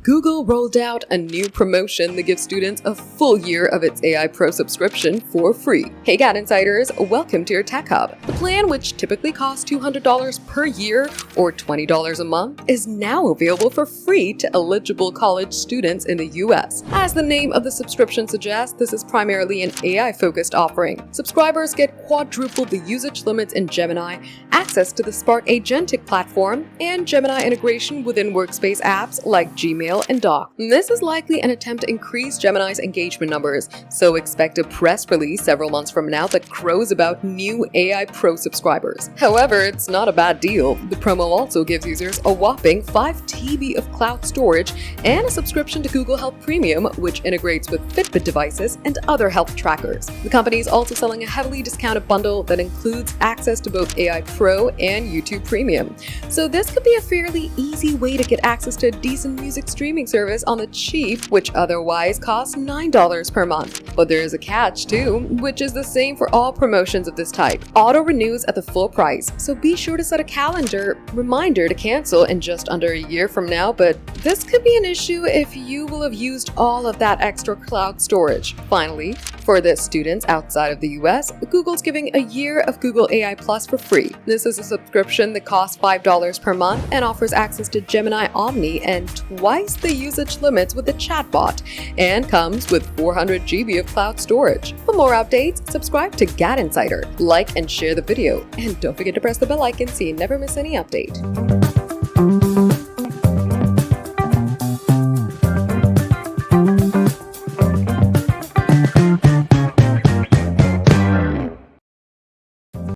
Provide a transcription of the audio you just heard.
Google rolled out a new promotion that gives students a full year of its AI Pro subscription for free. Hey GadInsiders, welcome to your Tech Hub. The plan, which typically costs $200 per year or $20 a month, is now available for free to eligible college students in the US. As the name of the subscription suggests, this is primarily an AI-focused offering. Subscribers get quadruple the usage limits in Gemini, access to the Spark agentic platform, and Gemini integration within workspace apps like Gmail and Doc. This is likely an attempt to increase Gemini's engagement numbers, so expect a press release several months from now that crows about new AI Pro subscribers. However, it's not a bad deal. The promo also gives users a whopping 5 TB of cloud storage and a subscription to Google Health Premium, which integrates with Fitbit devices and other health trackers. The company is also selling a heavily discounted bundle that includes access to both AI Pro and YouTube Premium. So this could be a fairly easy way to get access to a decent music streaming service on the cheap, which otherwise costs $9 per month. But there is a catch too, which is the same for all promotions of this type. Auto renews at the full price, so be sure to set a calendar reminder to cancel in just under a year from now, but this could be an issue if you will have used all of that extra cloud storage. Finally, for the students outside of the US, Google's giving a year of Google AI Plus for free. This is a subscription that costs $5 per month and offers access to Gemini Omni and twice the usage limits with the chatbot, and comes with 400 GB of cloud storage. For more updates, subscribe to GadInsider, like and share the video, and don't forget to press the bell icon so you never miss any update.